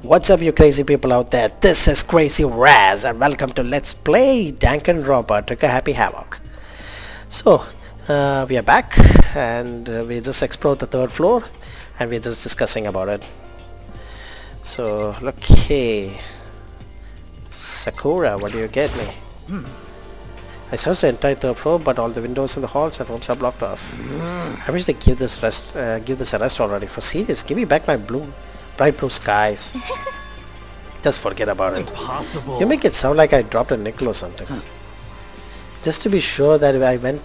What's up you crazy people out there? This is Crazy Raz and welcome to Let's Play Danganronpa Trigger Happy Havoc. So, we are back and we just explored the third floor and we're just discussing about it. So, okay. Sakura, what do you get me? I searched the entire third floor but all the windows in the halls and rooms are blocked off. I wish they give this a rest already. For serious, give me back my bright blue skies. Just forget about it. Impossible. You make it sound like I dropped a nickel or something. Just to be sure that I went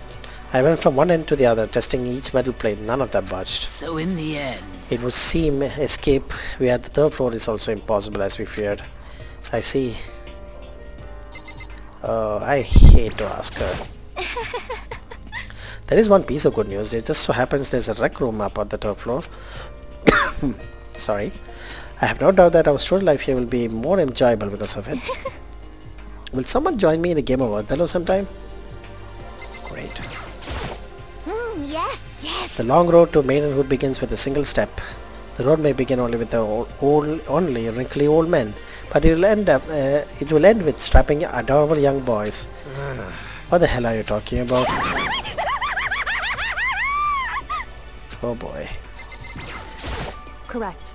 from one end to the other, testing each metal plate. None of them budged. So in the end, it would seem escape via the third floor is also impossible as we feared. I see. Oh, I hate to ask her. There is one piece of good news. It just so happens there's a rec room up on the third floor. Sorry. I have no doubt that our student life here will be more enjoyable because of it. Will someone join me in a game of Othello sometime? Great. Yes. The long road to maidenhood begins with a single step. The road may begin only with the only wrinkly old men, but it will end with strapping adorable young boys. What the hell are you talking about? Oh boy. Correct.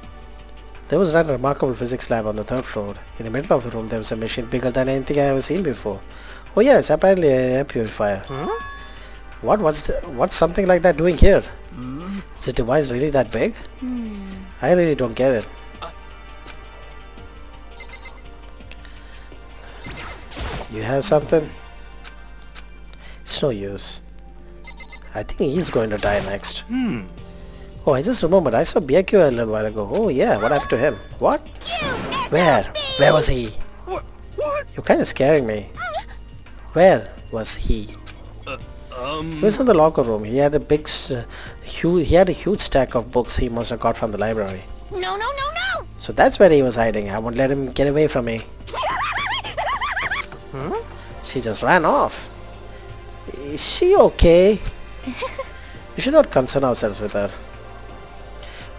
There was a remarkable physics lab on the third floor. In the middle of the room there was a machine bigger than anything I have ever seen before. Oh yes, apparently a air purifier. What's something like that doing here? Is the device really that big? I really don't get it. You have something? It's no use. I think he's going to die next. Oh, I just remembered. I saw BQ a little while ago. Oh yeah, what happened to him? What? Where? Where was he? What? You're kind of scaring me. Where was he? He was in the locker room. He had a huge stack of books he must have got from the library. No. So that's where he was hiding. I won't let him get away from me. She just ran off. Is she okay? We should not concern ourselves with her.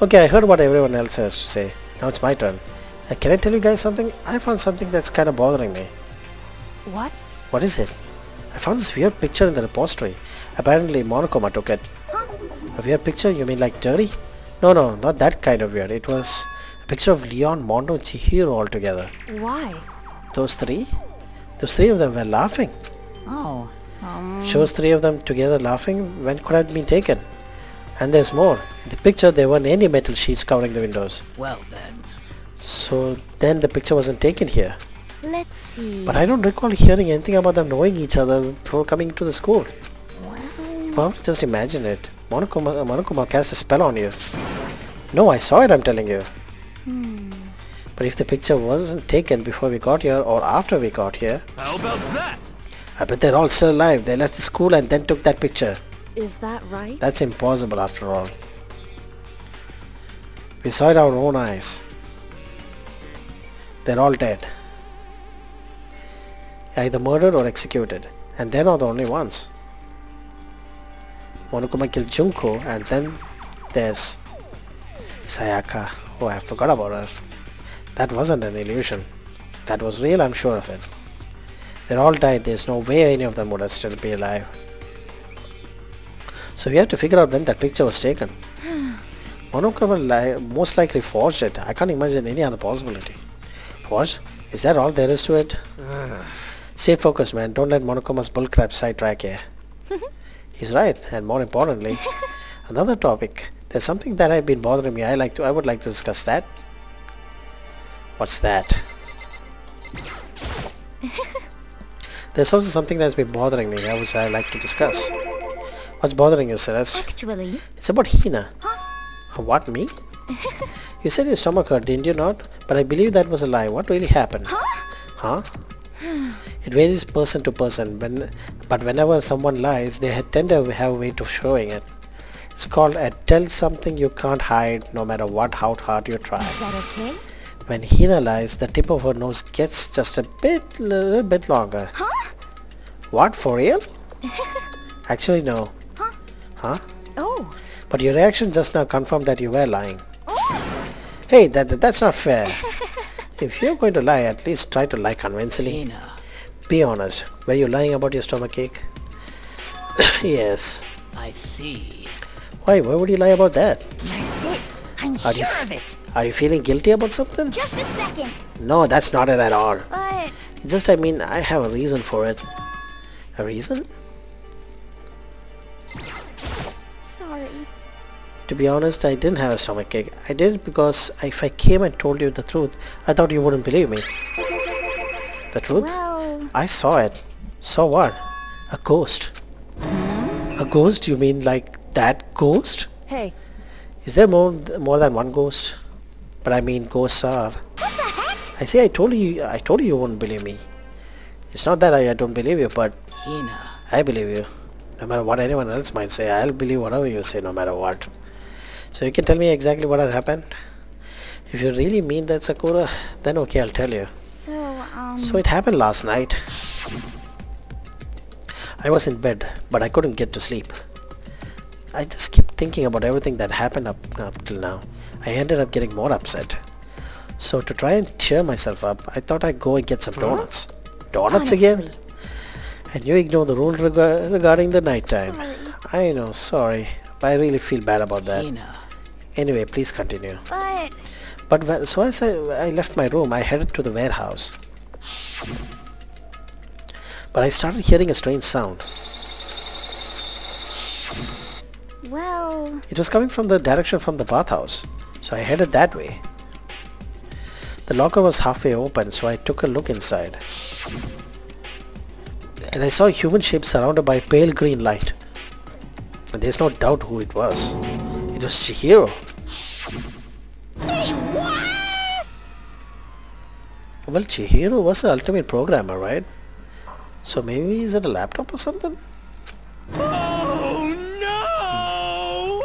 Okay, I heard what everyone else has to say. Now it's my turn. Can I tell you guys something? I found something that's kind of bothering me. What? What is it? I found this weird picture in the repository. Apparently Monokuma took it. A weird picture? You mean like dirty? No, not that kind of weird. It was a picture of Leon, Mondo, and Chihiro all together. Why? Those three? Those three of them were laughing. Oh. Shows three of them together laughing. When could have been taken? And there's more. In the picture there weren't any metal sheets covering the windows. Well then. So then the picture wasn't taken here. Let's see. But I don't recall hearing anything about them knowing each other before coming to the school. You probably just imagine it. Monokuma cast a spell on you. No, I saw it, I'm telling you. But if the picture wasn't taken before we got here or after we got here... How about that? I bet they're all still alive. They left the school and then took that picture. Is that right? That's impossible after all. We saw it with our own eyes. They're all dead. Either murdered or executed. And they're not the only ones. Monokuma killed Junko and then there's Sayaka. Oh, I forgot about her. That wasn't an illusion. That was real, I'm sure of it. They're all died. There's no way any of them would have still be alive. So we have to figure out when that picture was taken. Monokuma most likely forged it. I can't imagine any other possibility. Forged? Is that all there is to it? Stay focused, man. Don't let Monokuma's bullcrap sidetrack you. He's right, and more importantly, another topic. There's something that has been bothering me. I would like to discuss that. What's that? There's also something that's been bothering me, which I'd like to discuss. What's bothering you, Celeste? Actually. It's about Hina. What, me? You said your stomach hurt, didn't you not? But I believe that was a lie. What really happened? Huh? It varies person to person, but whenever someone lies, they tend to have a way of showing it. It's called a tell something you can't hide, no matter how hard you try. Is that okay? When Hina lies, the tip of her nose gets just a little bit longer. What, for real? Actually, no. Huh? Oh. But your reaction just now confirmed that you were lying. Hey, that's not fair. If you're going to lie, at least try to lie convincingly. Hina. Be honest. Were you lying about your stomachache? Yes. I see. Why? Why would you lie about that? That's it. I'm Are you- sure of it. Are you feeling guilty about something? Just a second. No, that's not it at all. But It's just, I mean, I have a reason for it. A reason? sorry. To be honest, I didn't have a stomachache. I did it because if I came and told you the truth, I thought you wouldn't believe me. The truth? Well, I saw it. Saw what? A ghost. A ghost? You mean like that ghost? hey, Is there more than one ghost? But I mean, ghosts are. what the heck? I say I told you you wouldn't believe me. It's not that I don't believe you, but Hina. I believe you. No matter what anyone else might say, I'll believe whatever you say, no matter what. So you can tell me exactly what has happened? If you really mean that, Sakura, then okay, I'll tell you. So it happened last night. I was in bed, but I couldn't get to sleep. I just kept thinking about everything that happened up till now. I ended up getting more upset. So to try and cheer myself up, I thought I'd go and get some donuts. Donuts again? Honestly. And you ignore the rule regarding the nighttime. Sorry. I know, sorry. But I really feel bad about that. Hina. Anyway, please continue. But So as I left my room, I headed to the warehouse. But I started hearing a strange sound. well, It was coming from the direction from the bathhouse. So I headed that way. The locker was halfway open, so I took a look inside. And I saw a human shape surrounded by pale green light. And there's no doubt who it was. It was Chihiro. say what? Well, Chihiro was the ultimate programmer, right? So maybe is it a laptop or something? Oh no!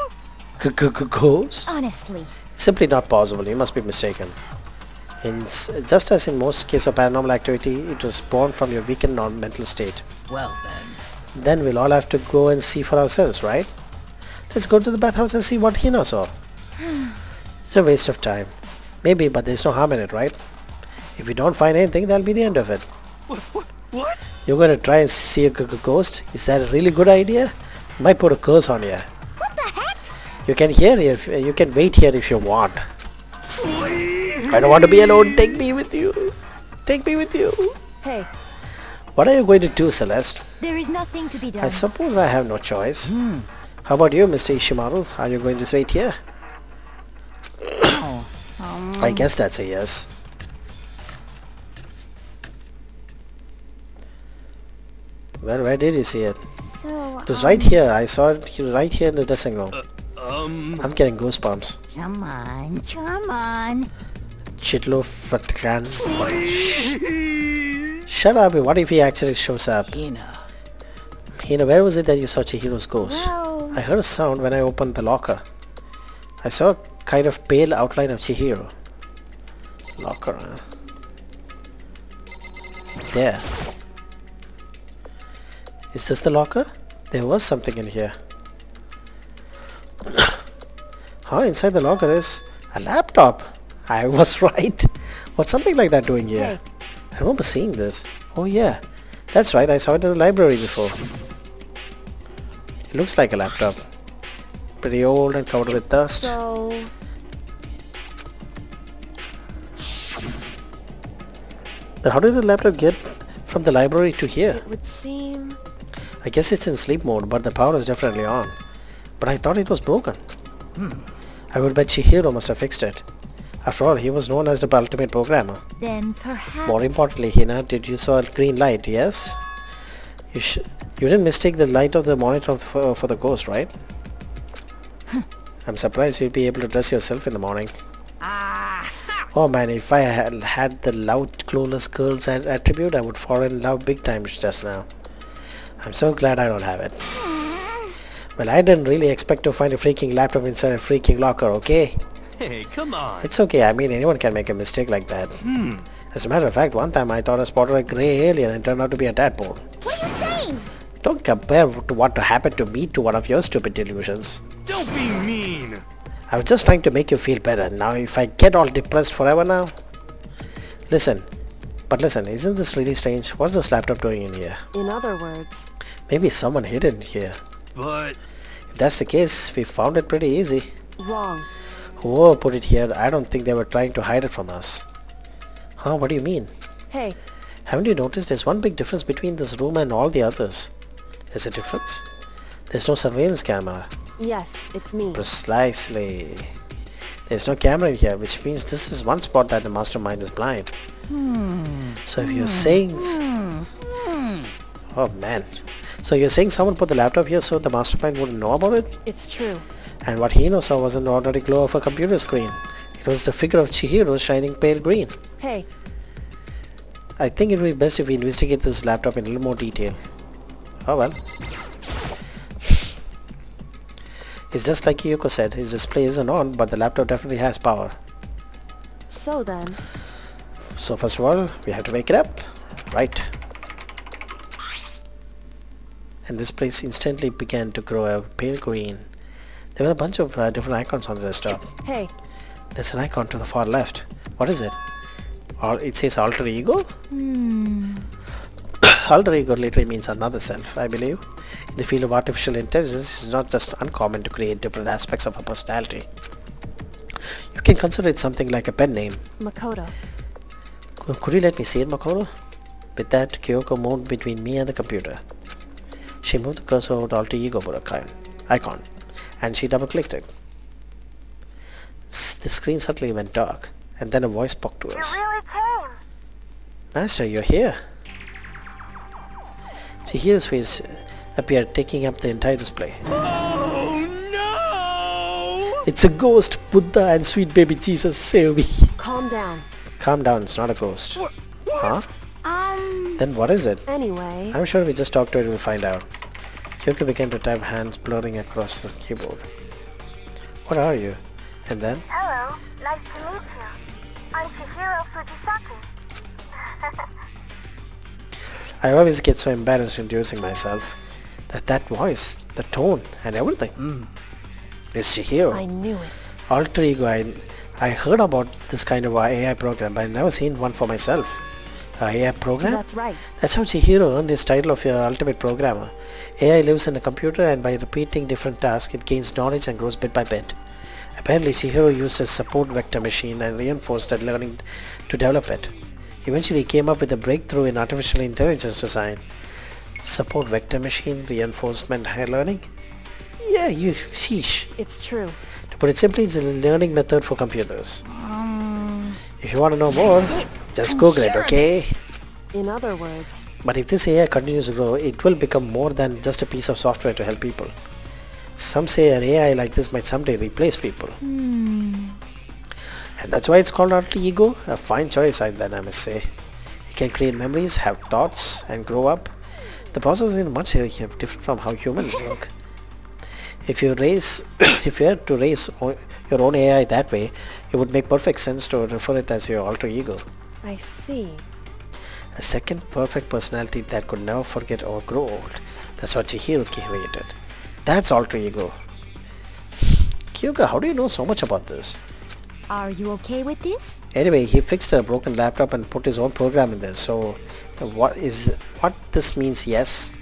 Ghost? Honestly, Simply not possible. You must be mistaken. Just as in most cases of paranormal activity, it was born from your weakened mental state. Well then. Then we'll all have to go and see for ourselves, right? Let's go to the bathhouse and see what Hina saw. It's a waste of time. Maybe, but there's no harm in it, right? If we don't find anything, that'll be the end of it. What? You're going to try and see a ghost? Is that a really good idea? Might put a curse on you. what the heck? You can you can wait here if you want. Please. I don't want to be alone. Take me with you. Take me with you. Hey, What are you going to do, Celeste? there is nothing to be done. I suppose I have no choice. How about you, Mr. Ishimaru? Are you going to wait here? Oh, I guess that's a yes. Well, where did you see it? so It was right here. I saw it right here in the dressing room. I'm getting goosebumps. Come on, come on. Chitlo Fratkan. Please. Shut up. What if he actually shows up? Hina. Hina, where was it that you saw Chihiro's ghost? Well, I heard a sound when I opened the locker. I saw a kind of pale outline of Chihiro. Locker, huh? There. Is this the locker? There was something in here. Huh, inside the locker is a laptop. I was right. What's something like that doing here? Hey. I remember seeing this. Oh yeah, that's right. I saw it in the library before. It looks like a laptop. Pretty old and covered with dust. so Then how did the laptop get from the library to here? it would seem. I guess it's in sleep mode, but the power is definitely on. But I thought it was broken. I would bet Chihiro must have fixed it. After all, he was known as the ultimate programmer. Then perhaps. More importantly, Hina, did you saw a green light, yes? You didn't mistake the light of the monitor for the ghost, right? I'm surprised you'd be able to dress yourself in the morning. Oh man, if I had the loud, clueless girl's attribute, I would fall in love big time just now. I'm so glad I don't have it. Well, I didn't really expect to find a freaking laptop inside a freaking locker, okay? Hey, come on. It's okay, I mean anyone can make a mistake like that. As a matter of fact, one time I thought I spotted a grey alien and it turned out to be a tadpole. What are you saying? Don't compare to what happened to me to one of your stupid delusions. Don't be mean. I was just trying to make you feel better. Now if I get all depressed forever now, Listen. But listen, isn't this really strange? What's this laptop doing in here? In other words, Maybe someone hid it here. But If that's the case, we found it pretty easy. wrong. Whoever put it here, I don't think they were trying to hide it from us. Huh, what do you mean? Hey, Haven't you noticed there's one big difference between this room and all the others? There's a difference? There's no surveillance camera. yes, it's me. Precisely. There's no camera in here, which means this is one spot that the mastermind is blind. So if you're saying... Oh man. So you're saying someone put the laptop here so the mastermind wouldn't know about it? It's true. And what he saw wasn't an ordinary glow of a computer screen. It was the figure of Chihiro shining pale green. Hey, I think it would be best if we investigate this laptop in a little more detail. Oh well. It's just like Kyoko said, his display isn't on, but the laptop definitely has power. so then, So first of all, we have to wake it up. Right. And this place instantly began to grow a pale green. There were a bunch of different icons on the desktop. hey, There's an icon to the far left. What is it? It says alter ego? Alter ego literally means another self, I believe. In the field of artificial intelligence, it's not just uncommon to create different aspects of a personality. You can consider it something like a pen name. Makoto. Could you let me see it, Makoto? With that, Kyoko moved between me and the computer. She moved the cursor over to alter ego icon, and she double-clicked it. The screen suddenly went dark, and then a voice spoke to us. You really came. Master, you're here. Chihiro's face appeared, taking up the entire display. oh no! It's a ghost! Buddha and sweet baby Jesus, save me! Calm down. Calm down, it's not a ghost. What? Huh? Then what is it? Anyway, I'm sure we just talked to it, we'll find out. Kyoko began to type, hands blurring across the keyboard. What are you? And then? Hello, nice to meet you. I'm Chihiro Fujisaki. I always get so embarrassed introducing myself. That voice, the tone, and everything. It's Chihiro. I knew it. Alter ego, I heard about this kind of AI program, but I've never seen one for myself. A AI program? That's right. That's how Chihiro earned his title of your ultimate programmer. AI lives in a computer, and by repeating different tasks, it gains knowledge and grows bit by bit. Apparently, Chihiro used a support vector machine and reinforced that learning to develop it. Eventually, he came up with a breakthrough in artificial intelligence design. Support vector machine, reinforcement, learning? Yeah, sheesh. It's true. To put it simply, it's a learning method for computers. If you want to know more, just Google it, okay? In other words, But if this AI continues to grow, it will become more than just a piece of software to help people. Some say an AI like this might someday replace people. And that's why it's called alter ego. A fine choice, I must say. It can create memories, have thoughts, and grow up. The process is much different from how humans work. If you had to raise your own AI that way, it would make perfect sense to refer it as your alter ego. I see. A second perfect personality that could never forget or grow old. That's what Chihiro created. That's alter ego. Kyoko, how do you know so much about this? Are you okay with this? Anyway, he fixed a broken laptop and put his own program in there. So, what this means? Yes.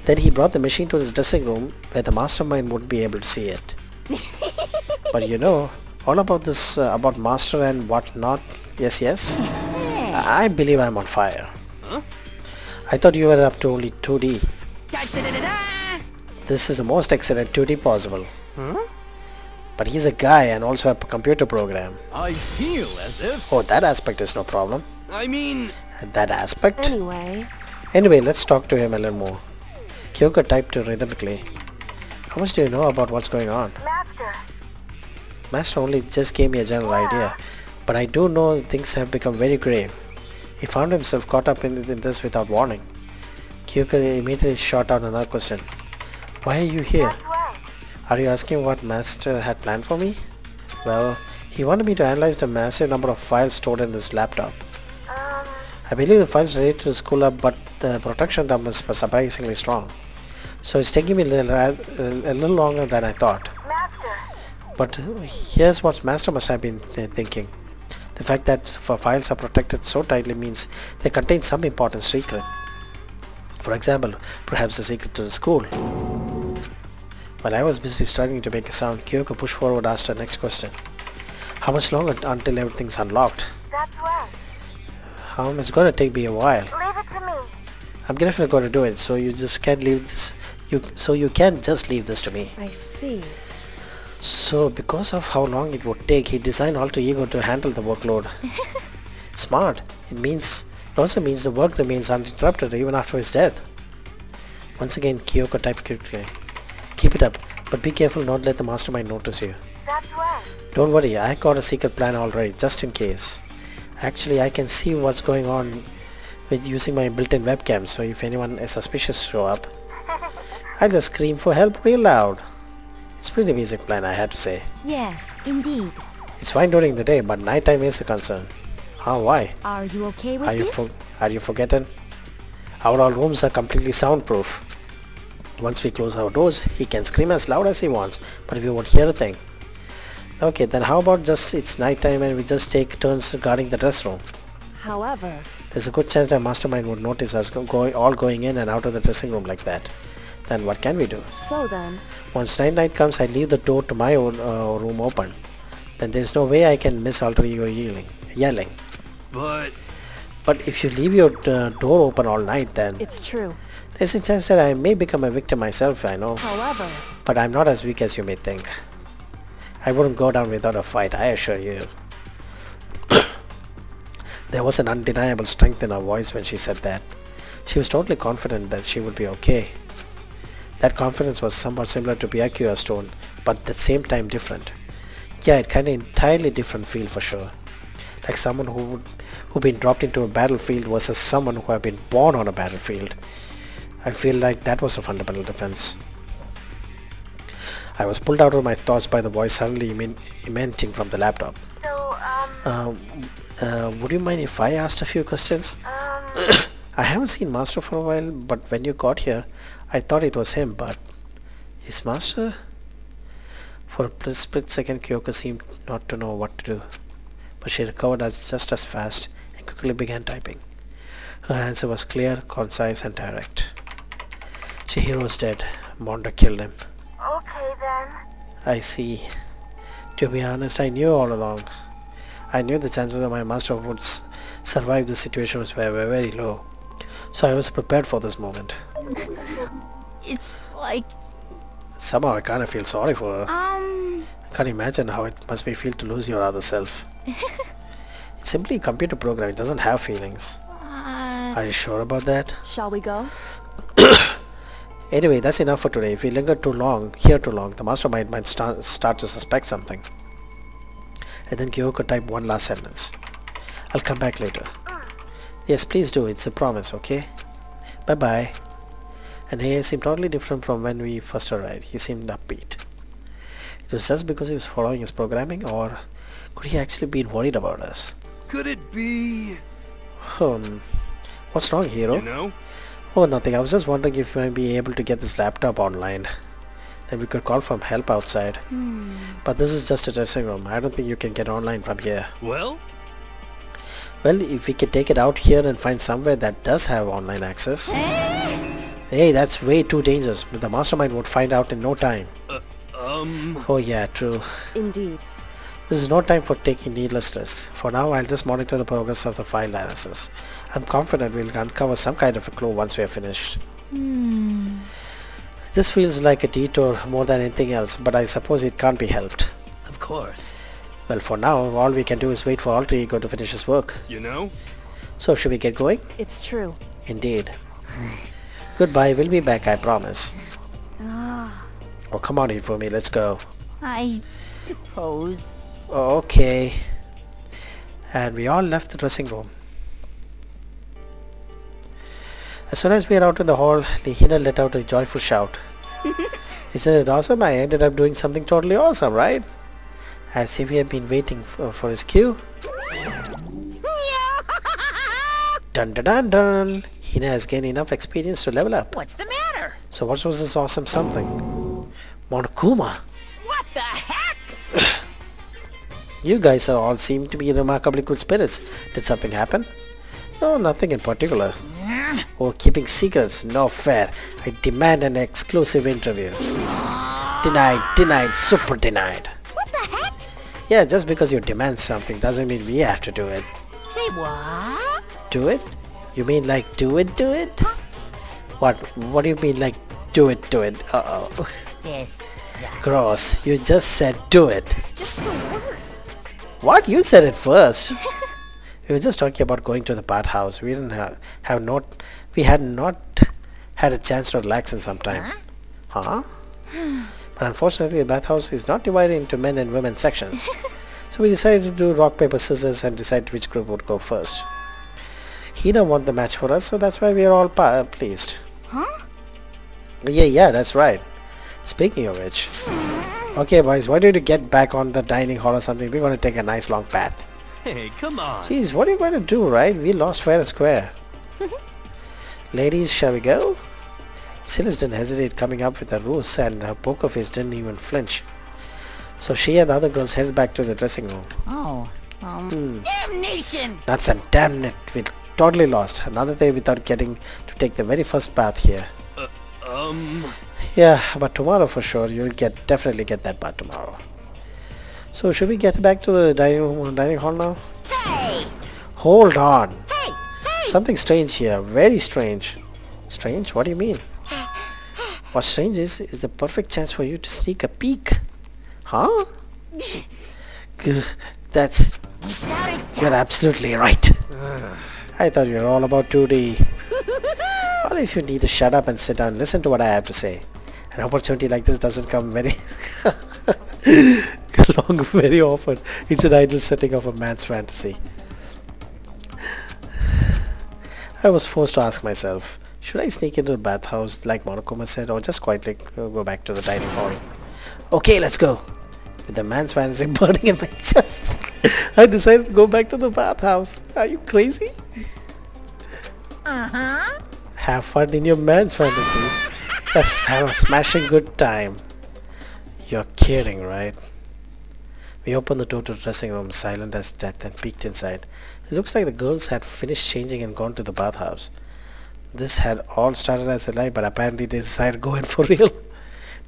Then he brought the machine to his dressing room where the mastermind wouldn't be able to see it. But you know, all about this, about master and what not. Yes. I believe I'm on fire. Huh? I thought you were up to only 2D. Da-da-da-da-da! This is the most excellent 2D possible. Huh? But he's a guy and also a computer program. I feel as if... Oh, that aspect is no problem. I mean... That aspect? Anyway, Let's talk to him a little more. Kyoko typed rhythmically. How much do you know about what's going on? Master only just gave me a general idea. But I do know things have become very grave. He found himself caught up in this without warning. Kyoko immediately shot out another question. Why are you here? Are you asking what Master had planned for me? Well, he wanted me to analyze the massive number of files stored in this laptop. I believe the files related to the school up, but the protection of them is surprisingly strong. So it's taking me a little longer than I thought. But here's what Master must have been thinking. The fact that files are protected so tightly means they contain some important secret. For example, perhaps a secret to the school. While I was busy struggling to make a sound, Kyoko pushed forward and asked her next question. How much longer until everything's unlocked? That's when. It's gonna take me a while. Leave it to me. I'm definitely gonna do it, so you just can't leave this. You can't just leave this to me. I see. So, because of how long it would take, he designed Alter Ego to handle the workload. Smart. It also means the work remains uninterrupted even after his death. Once again, Kyoko typed quickly. Keep it up, but be careful not let the mastermind notice you. That's when. Don't worry, I got a secret plan already, just in case. Actually, I can see what's going on with using my built-in webcam, so if anyone is suspicious show up, I'll just scream for help real loud. It's a pretty basic plan, I had to say. Yes, indeed. It's fine during the day, but nighttime is a concern. Why? Are you okay with this? Are you forgetting? Our rooms are completely soundproof. Once we close our doors, he can scream as loud as he wants, but we won't hear a thing. Okay, then how about just it's nighttime and we just take turns guarding the dress room? However, There's a good chance that mastermind would notice us all going in and out of the dressing room like that. Then what can we do? so then, Once night comes, I leave the door to my own room open. Then there's no way I can miss Alter Ego yelling. But if you leave your door open all night, then it's true. there's a chance that I may become a victim myself, I know. However, But I'm not as weak as you may think. I wouldn't go down without a fight, I assure you. There was an undeniable strength in her voice when she said that. She was totally confident that she would be okay. That confidence was somewhat similar to Byakuya's tone, but at the same time different. Yeah, it kind of entirely different feel for sure. Like someone who'd been dropped into a battlefield versus someone who had been born on a battlefield. I feel like that was a fundamental difference. I was pulled out of my thoughts by the voice suddenly emanating from the laptop. So, Would you mind if I asked a few questions? I haven't seen Master for a while, but when you got here, I thought it was him, but... Is Master? For a split second, Kyoko seemed not to know what to do. But she recovered just as fast and quickly began typing. Her answer was clear, concise and direct. Chihiro's dead. Monda killed him. okay then. I see. To be honest, I knew all along. I knew the chances of my master would survive this situation were very low. So I was prepared for this moment. It's like, Somehow I kinda feel sorry for her. um, I can't imagine how it must be feel to lose your other self. It's simply a computer program, it doesn't have feelings. Are you sure about that? shall we go? Anyway, that's enough for today. If we linger too long, the mastermind might start to suspect something. And then Kyoko typed one last sentence. I'll come back later. Yes, please do. It's a promise, okay? Bye-bye. And he seemed totally different from when we first arrived. He seemed upbeat. It was just because he was following his programming, or could he actually be worried about us? Could it be, What's wrong, Hero? you know? Oh, nothing. I was just wondering if we might be able to get this laptop online. Then we could call for help outside. But this is just a dressing room. I don't think you can get online from here. Well, Well, if we could take it out here and find somewhere that does have online access. Hey, that's way too dangerous. The mastermind would find out in no time. Oh yeah, true. Indeed. This is no time for taking needless risks. For now, I'll just monitor the progress of the file analysis. I'm confident we'll uncover some kind of a clue once we are finished. This feels like a detour more than anything else, but I suppose it can't be helped. of course. Well, for now, all we can do is wait for Alter Ego to finish his work. You know? So, should we get going? It's true. Indeed. Goodbye, we'll be back, I promise. Oh, come on, Ifumi, let's go. I suppose. Okay. And we all left the dressing room. As soon as we are out in the hall, Lihina let out a joyful shout. Isn't it awesome? I ended up doing something totally awesome, right? As if we have been waiting for his cue. Dun dun dun dun! Hina has gained enough experience to level up. What's the matter? So what was this awesome something? Monokuma! What the heck? You guys are all seem to be in remarkably good spirits. Did something happen? No, nothing in particular. Oh, keeping secrets? No fair. I demand an exclusive interview. Denied, super denied. What the heck? Yeah, just because you demand something doesn't mean we have to do it. Say what? Do it? You mean like do it? What do you mean like do it? Uh-oh. This. Gross. You just said do it. Just the worst. What? You said it first. We were just talking about going to the bathhouse. We didn't we had not had a chance to relax in some time. Huh? But unfortunately the bathhouse is not divided into men and women sections. So we decided to do rock, paper, scissors and decide which group would go first. Hina won the match for us, so that's why we are all pleased. Huh? Yeah, that's right. Speaking of which. Okay boys, why don't you get back on the dining hall or something? We're going to take a nice long bath. Hey, come on. Jeez, what are you going to do, right? We lost fair and square. Ladies, shall we go? Silas didn't hesitate coming up with a ruse and her poker face didn't even flinch. So she and the other girls headed back to the dressing room. Oh. Damnation! Nuts and damn it, we totally lost. Another day without getting to take the very first bath here. Yeah, but tomorrow for sure, you'll definitely get that bath tomorrow. So should we get back to the dining hall now? Hey! Hold on. Hey! Something strange here, very strange. Strange? What do you mean? What's strange is the perfect chance for you to sneak a peek. Huh? You're absolutely right. I thought you were all about 2D. Well, if you need to shut up and sit down and listen to what I have to say. An opportunity like this doesn't come very along very often. It's an ideal setting of a man's fantasy. I was forced to ask myself, should I sneak into the bathhouse like Monokuma said, or just quietly go back to the dining hall? Okay, let's go. With the man's fantasy burning in my chest, I decided to go back to the bathhouse. Are you crazy? Uh-huh. Have fun in your man's fantasy. Let's have a smashing good time. You're kidding, right? We opened the door to the dressing room, silent as death, and peeked inside. It looks like the girls had finished changing and gone to the bathhouse. This had all started as a lie, but apparently they decided to go in for real.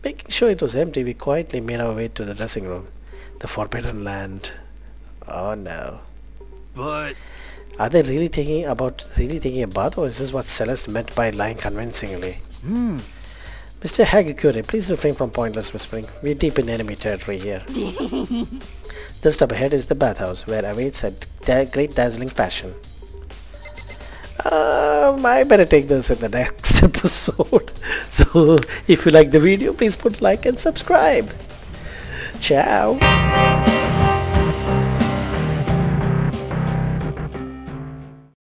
Making sure it was empty, we quietly made our way to the dressing room. The forbidden land. Oh no. But Are they really taking a bath, or is this what Celeste meant by lying convincingly? Mr. Hagakure, please refrain from pointless whispering. We're deep in enemy territory here. Just up ahead is the bathhouse, where awaits a great dazzling passion. I better take this in the next episode. So, if you like the video, please put like and subscribe. Ciao.